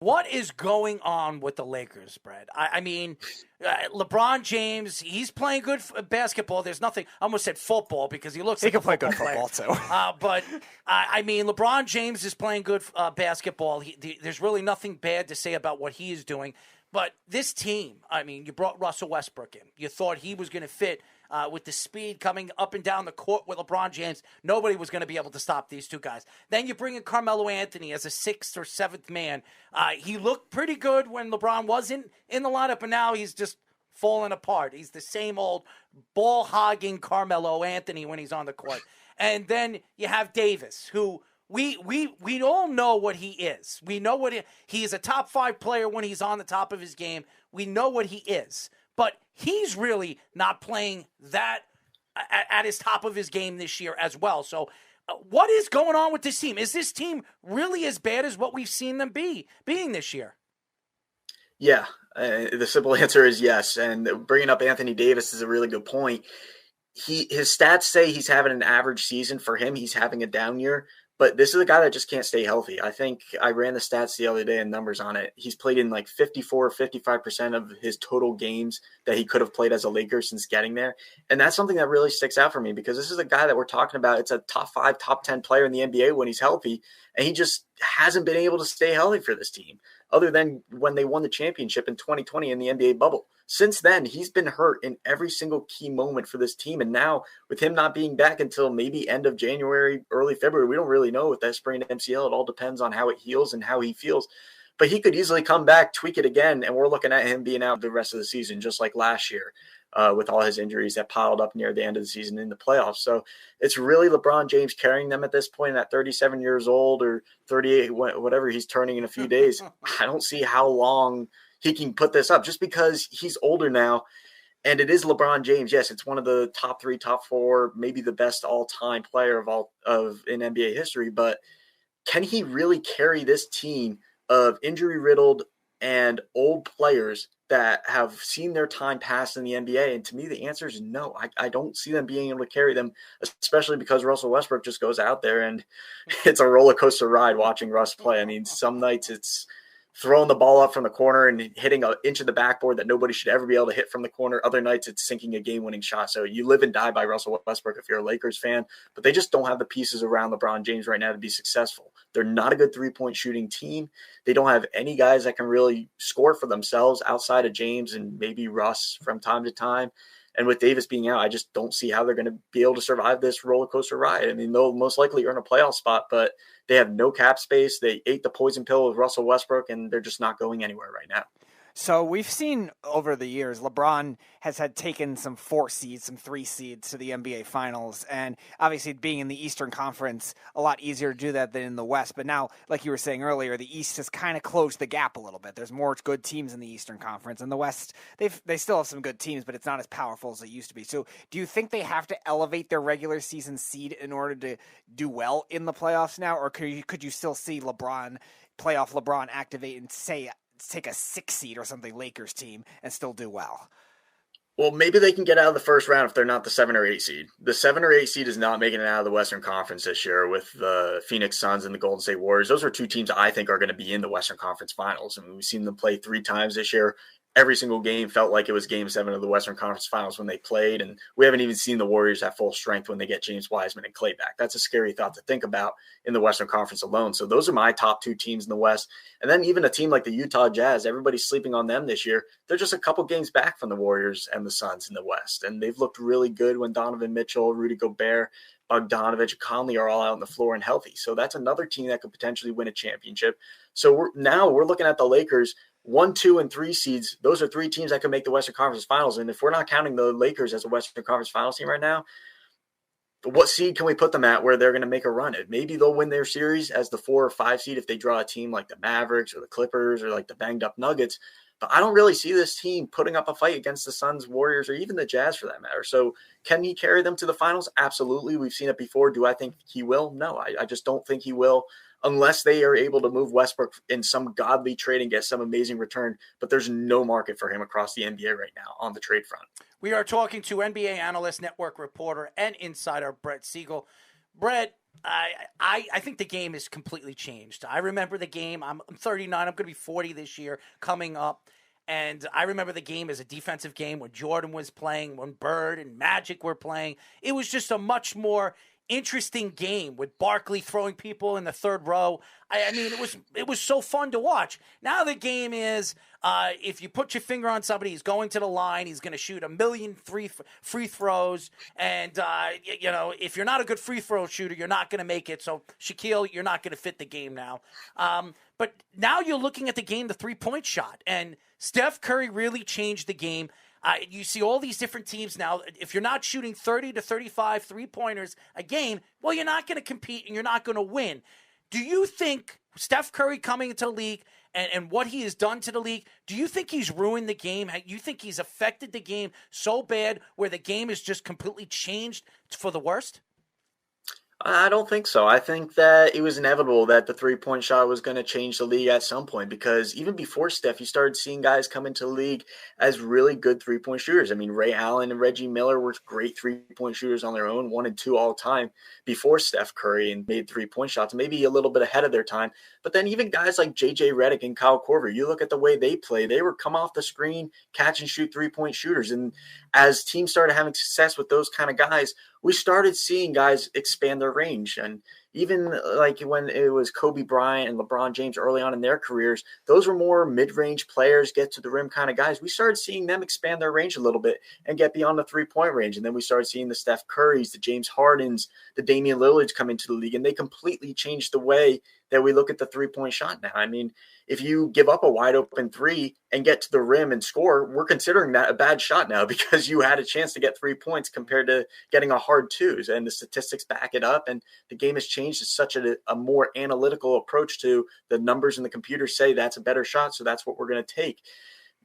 What is going on with the Lakers, Brad? I mean, LeBron James, he's playing good basketball. There's nothing, I almost said football because he looks like can play good football too. But I mean, LeBron James is playing good basketball. There's really nothing bad to say about what he is doing. But this team, I mean, you brought Russell Westbrook in. You thought he was going to fit with the speed coming up and down the court with LeBron James. Nobody was going to be able to stop these two guys. Then you bring in Carmelo Anthony as a sixth or seventh man. He looked pretty good when LeBron wasn't in the lineup, and now he's just falling apart. He's the same old ball-hogging Carmelo Anthony when he's on the court. And then you have Davis, who we all know what he is. We know what he is, a top 5 player when he's on the top of his game. We know what he is. But he's really not playing that at his top of his game this year as well. So what is going on with this team? Is this team really as bad as what we've seen them being this year? Yeah, the simple answer is yes. And bringing up Anthony Davis is a really good point. His stats say he's having an average season. For him, he's having a down year. But this is a guy that just can't stay healthy. I think I ran the stats the other day and numbers on it. He's played in like 54, 55% of his total games that he could have played as a Laker since getting there. And that's something that really sticks out for me because this is a guy that we're talking about. It's a top 5, top 10 player in the NBA when he's healthy. And he just hasn't been able to stay healthy for this team other than when they won the championship in 2020 in the NBA bubble. Since then, he's been hurt in every single key moment for this team. And now with him not being back until maybe end of January, early February, we don't really know with that sprained MCL. It all depends on how it heals and how he feels. But he could easily come back, tweak it again, and we're looking at him being out the rest of the season, just like last year with all his injuries that piled up near the end of the season in the playoffs. So it's really LeBron James carrying them at this point at 37 years old or 38, whatever he's turning in a few days. I don't see how long he can put this up just because he's older now. And it is LeBron James. Yes, it's one of the top 3, top 4, maybe the best all-time player in NBA history. But can he really carry this team of injury-riddled and old players that have seen their time pass in the NBA? And to me, the answer is no. I don't see them being able to carry them, especially because Russell Westbrook just goes out there and it's a roller coaster ride watching Russ play. I mean, some nights it's throwing the ball up from the corner and hitting an inch of the backboard that nobody should ever be able to hit from the corner. Other nights it's sinking a game-winning shot. So you live and die by Russell Westbrook if you're a Lakers fan, but they just don't have the pieces around LeBron James right now to be successful. They're not a good three-point shooting team. They don't have any guys that can really score for themselves outside of James and maybe Russ from time to time. And with Davis being out, I just don't see how they're going to be able to survive this roller coaster ride. I mean, they'll most likely earn a playoff spot, but they have no cap space. They ate the poison pill with Russell Westbrook, and they're just not going anywhere right now. So we've seen over the years, LeBron has had taken some 4 seeds, some 3 seeds to the NBA Finals. And obviously being in the Eastern Conference, a lot easier to do that than in the West. But now, like you were saying earlier, the East has kind of closed the gap a little bit. There's more good teams in the Eastern Conference. In the West, they still have some good teams, but it's not as powerful as it used to be. So do you think they have to elevate their regular season seed in order to do well in the playoffs now? Or could you still see playoff LeBron activate and say, take a 6 seed or something Lakers team and still do well? Well, maybe they can get out of the first round if they're not the 7 or 8 seed. The 7 or 8 seed is not making it out of the Western Conference this year with the Phoenix Suns and the Golden State Warriors. Those are 2 teams I think are going to be in the Western Conference Finals. I mean, we've seen them play 3 times this year. Every single game felt like it was Game 7 of the Western Conference Finals when they played, and we haven't even seen the Warriors at full strength when they get James Wiseman and Clay back. That's a scary thought to think about in the Western Conference alone. So those are my top 2 teams in the West. And then even a team like the Utah Jazz, everybody's sleeping on them this year. They're just a couple games back from the Warriors and the Suns in the West, and they've looked really good when Donovan Mitchell, Rudy Gobert, Bogdanovich, Conley are all out on the floor and healthy. So that's another team that could potentially win a championship. So we're looking at the Lakers. 1, 2, and 3 seeds, those are 3 teams that can make the Western Conference Finals. And if we're not counting the Lakers as a Western Conference Finals team right now, what seed can we put them at where they're going to make a run at? Maybe they'll win their series as the 4 or 5 seed if they draw a team like the Mavericks or the Clippers or like the banged up Nuggets. But I don't really see this team putting up a fight against the Suns, Warriors, or even the Jazz for that matter. So can he carry them to the finals? Absolutely. We've seen it before. Do I think he will? No, I just don't think he will, unless they are able to move Westbrook in some godly trade and get some amazing return. But there's no market for him across the NBA right now on the trade front. We are talking to NBA analyst, network reporter, and insider Brett Siegel. Brett, I think the game is completely changed. I remember the game. I'm 39. I'm going to be 40 this year coming up. And I remember the game as a defensive game when Jordan was playing, when Bird and Magic were playing. It was just a much more interesting game with Barkley throwing people in the third row. I mean, it was so fun to watch. Now the game is if you put your finger on somebody, he's going to the line, he's going to shoot a million free throws, and if you're not a good free throw shooter, you're not going to make it. So Shaquille, you're not going to fit the game now. But now you're looking at the game, the 3-point shot, and Steph Curry really changed the game. You see all these different teams now. If you're not shooting 30 to 35 3-pointers a game, well, you're not going to compete and you're not going to win. Do you think Steph Curry coming into the league and what he has done to the league, do you think he's ruined the game? You think he's affected the game so bad where the game is just completely changed for the worst? I don't think so. I think that it was inevitable that the 3-point shot was going to change the league at some point, because even before Steph, you started seeing guys come into the league as really good 3-point shooters. I mean, Ray Allen and Reggie Miller were great 3-point shooters on their own, 1 and 2 all time before Steph Curry, and made 3-point shots, maybe a little bit ahead of their time. But then even guys like JJ Redick and Kyle Korver, you look at the way they play, they were come off the screen, catch and shoot 3-point shooters. And as teams started having success with those kind of guys, we started seeing guys expand their range. And even like when it was Kobe Bryant and LeBron James early on in their careers, those were more mid-range players, get to the rim kind of guys. We started seeing them expand their range a little bit and get beyond the 3-point range. And then we started seeing the Steph Currys, the James Hardens, the Damian Lillards come into the league, and they completely changed the way that we look at the 3-point shot now. I mean, if you give up a wide open 3 and get to the rim and score, we're considering that a bad shot now because you had a chance to get 3 points compared to getting a hard 2s, and the statistics back it up. And the game has changed to such a more analytical approach to the numbers, and the computers say that's a better shot, so that's what we're going to take.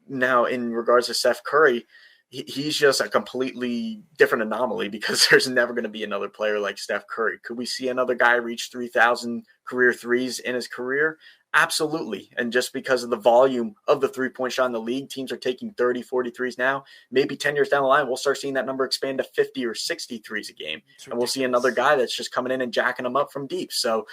Now, in regards to Steph Curry, he's just a completely different anomaly because there's never going to be another player like Steph Curry. Could we see another guy reach 3,000 career threes in his career? Absolutely. And just because of the volume of the 3-point shot in the league, teams are taking 30, 40 threes now. Maybe 10 years down the line, we'll start seeing that number expand to 50 or 60 threes a game. And we'll see another guy that's just coming in and jacking them up from deep. So,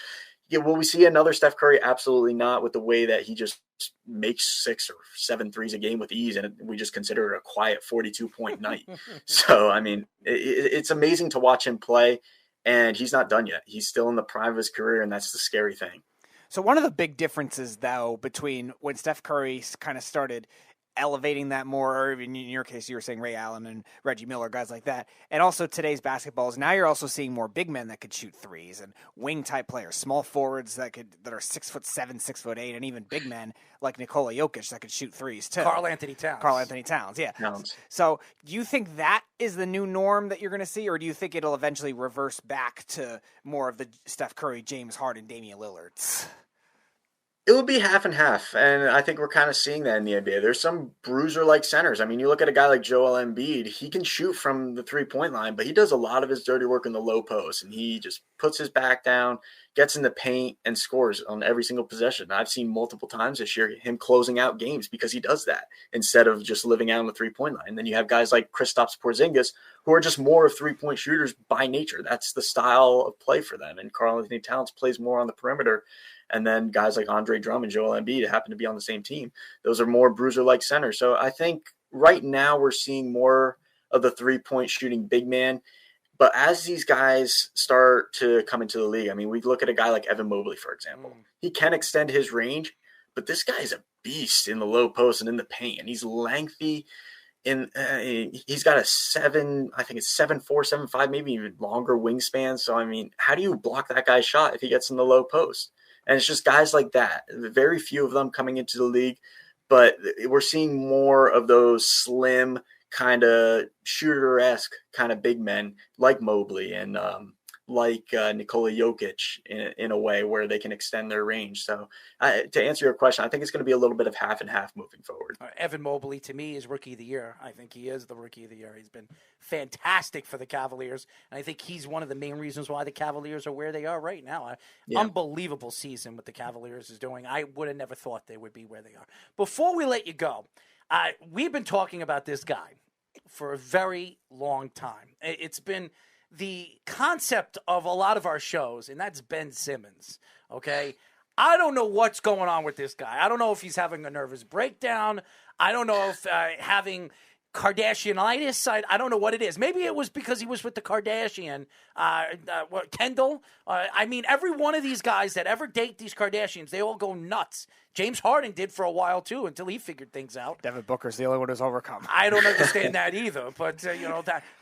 yeah, will we see another Steph Curry? Absolutely not, with the way that he just makes 6 or 7 threes a game with ease, and we just consider it a quiet 42-point night. So, I mean, it's amazing to watch him play, and he's not done yet. He's still in the prime of his career, and that's the scary thing. So one of the big differences, though, between when Steph Curry kind of started elevating that more, or in your case, you were saying Ray Allen and Reggie Miller, guys like that, and also today's basketballs, now you're also seeing more big men that could shoot threes and wing-type players, small forwards that are 6'7", 6'8", and even big men like Nikola Jokic that could shoot threes, too. Karl-Anthony Towns, yeah. So do you think that is the new norm that you're going to see, or do you think it'll eventually reverse back to more of the Steph Curry, James Harden, Damian Lillards? It would be half and half, and I think we're kind of seeing that in the NBA. There's some bruiser-like centers. I mean, you look at a guy like Joel Embiid, he can shoot from the 3-point line, but he does a lot of his dirty work in the low post, and he just puts his back down, gets in the paint, and scores on every single possession. I've seen multiple times this year him closing out games because he does that instead of just living out on the 3-point line. And then you have guys like Kristaps Porzingis who are just more of 3-point shooters by nature. That's the style of play for them. And Karl-Anthony Towns plays more on the perimeter. And then guys like Andre Drummond and Joel Embiid happen to be on the same team. Those are more bruiser-like centers. So I think right now we're seeing more of the 3-point shooting big man. But as these guys start to come into the league, I mean, we look at a guy like Evan Mobley, for example. He can extend his range, but this guy is a beast in the low post and in the paint. And he's lengthy. He's got a 7'4", 7'5", maybe even longer wingspan. So, I mean, how do you block that guy's shot if he gets in the low post? And it's just guys like that. Very few of them coming into the league, but we're seeing more of those slim kind of shooter-esque kind of big men like Mobley and like Nikola Jokic in a way where they can extend their range. So to answer your question, I think it's going to be a little bit of half and half moving forward. Evan Mobley, to me, is Rookie of the Year. I think he is the Rookie of the Year. He's been fantastic for the Cavaliers, and I think he's one of the main reasons why the Cavaliers are where they are right now. Unbelievable season what the Cavaliers is doing. I would have never thought they would be where they are. Before we let you go, we've been talking about this guy for a very long time. It's been the concept of a lot of our shows, and that's Ben Simmons, okay? I don't know what's going on with this guy. I don't know if he's having a nervous breakdown. I don't know if having Kardashianitis. I don't know what it is. Maybe it was because he was with the Kardashian, Kendall. I mean, every one of these guys that ever date these Kardashians, they all go nuts. James Harden did for a while, too, until he figured things out. Devin Booker's the only one who's overcome. I don't understand that either, but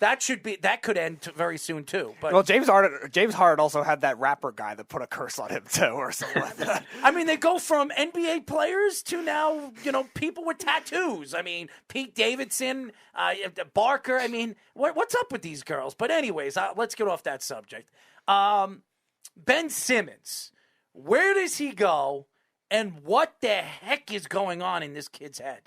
that could end very soon, too. But well, James Harden also had that rapper guy that put a curse on him, too, or something like that. I mean, they go from NBA players to now, people with tattoos. I mean, Pete Davidson, Barker. I mean, what's up with these girls? But anyways, let's get off that subject. Ben Simmons, where does he go? And what the heck is going on in this kid's head?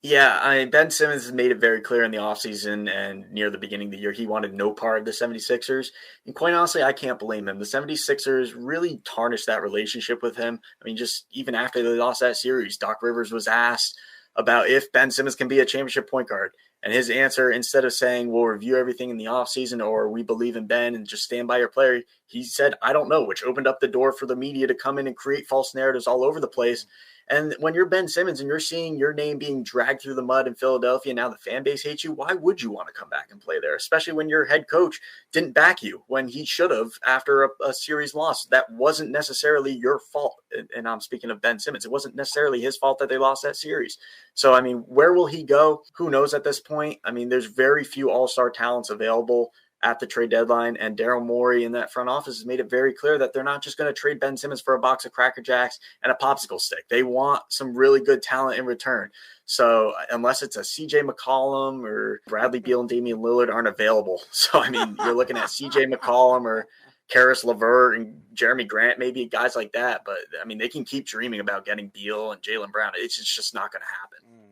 Yeah, Ben Simmons has made it very clear in the offseason and near the beginning of the year he wanted no part of the 76ers. And quite honestly, I can't blame him. The 76ers really tarnished that relationship with him. I mean, just even after they lost that series, Doc Rivers was asked about if Ben Simmons can be a championship point guard. And his answer, instead of saying, we'll review everything in the offseason or we believe in Ben and just stand by your player, he said, I don't know, which opened up the door for the media to come in and create false narratives all over the place. And when you're Ben Simmons and you're seeing your name being dragged through the mud in Philadelphia, now the fan base hates you, why would you want to come back and play there? Especially when your head coach didn't back you when he should have after a series loss. That wasn't necessarily your fault. And I'm speaking of Ben Simmons. It wasn't necessarily his fault that they lost that series. So, I mean, where will he go? Who knows at this point? I mean, there's very few all-star talents available at the trade deadline, and Daryl Morey in that front office has made it very clear that they're not just going to trade Ben Simmons for a box of Cracker Jacks and a popsicle stick. They want some really good talent in return. So unless it's a CJ McCollum or Bradley Beal and Damian Lillard aren't available. So, I mean, you're looking at CJ McCollum or Karis LeVert and Jeremy Grant, maybe guys like that. But, I mean, they can keep dreaming about getting Beal and Jaylen Brown. It's just not going to happen.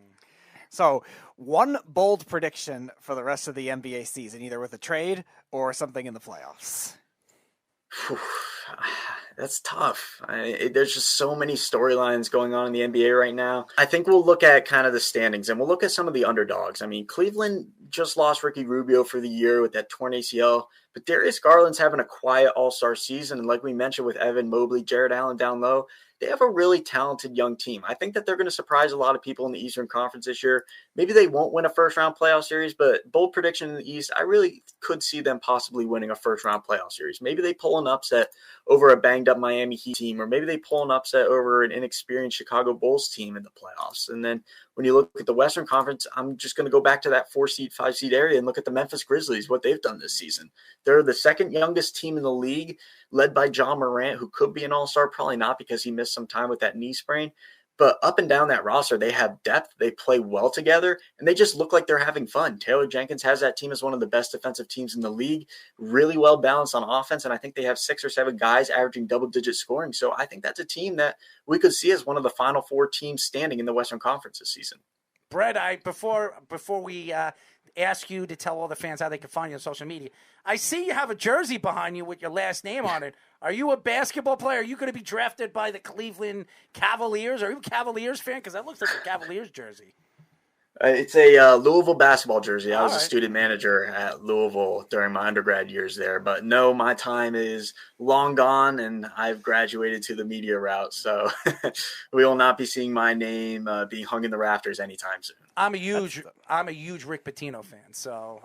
So one bold prediction for the rest of the NBA season, either with a trade or something in the playoffs. That's tough. There's just so many storylines going on in the NBA right now. I think we'll look at kind of the standings and we'll look at some of the underdogs. I mean, Cleveland just lost Ricky Rubio for the year with that torn ACL, but Darius Garland's having a quiet all-star season. And like we mentioned with Evan Mobley, Jared Allen down low, they have a really talented young team. I think that they're going to surprise a lot of people in the Eastern Conference this year. Maybe they won't win a first-round playoff series, but bold prediction in the East, I really could see them possibly winning a first-round playoff series. Maybe they pull an upset over a banged-up Miami Heat team, or maybe they pull an upset over an inexperienced Chicago Bulls team in the playoffs. And then when you look at the Western Conference, I'm just going to go back to that 4-seed, 5-seed area and look at the Memphis Grizzlies, what they've done this season. They're the second youngest team in the league, led by John Morant, who could be an all-star, probably not because he missed some time with that knee sprain. But up and down that roster, they have depth, they play well together, and they just look like they're having fun. Taylor Jenkins has that team as one of the best defensive teams in the league, really well balanced on offense, and I think they have 6 or 7 guys averaging double-digit scoring. So I think that's a team that we could see as one of the Final Four teams standing in the Western Conference this season. Brett, before we ask you to tell all the fans how they can find you on social media, I see you have a jersey behind you with your last name on it. Are you a basketball player? Are you going to be drafted by the Cleveland Cavaliers? Are you a Cavaliers fan? Because that looks like a Cavaliers jersey. It's a Louisville basketball jersey. I was All a right. student manager at Louisville during my undergrad years there. But no, my time is long gone, and I've graduated to the media route. So we will not be seeing my name being hung in the rafters anytime soon. I'm a huge Rick Pitino fan. So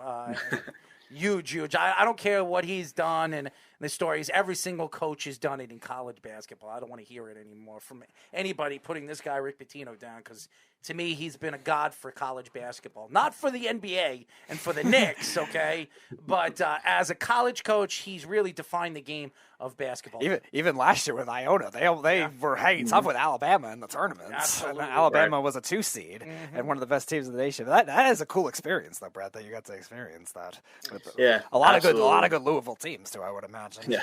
huge. I don't care what he's done and the stories. Every single coach has done it in college basketball. I don't want to hear it anymore from anybody putting this guy Rick Pitino down, because to me, he's been a god for college basketball. Not for the NBA and for the Knicks, okay? But as a college coach, he's really defined the game of basketball. Even last year with Iona, they were hanging tough with Alabama in the tournaments. Absolutely. Alabama was a 2-seed and one of the best teams in the nation. That is a cool experience, though, Brett, that you got to experience that. With Yeah, a lot absolutely. of good Louisville teams too, I would imagine. Yeah.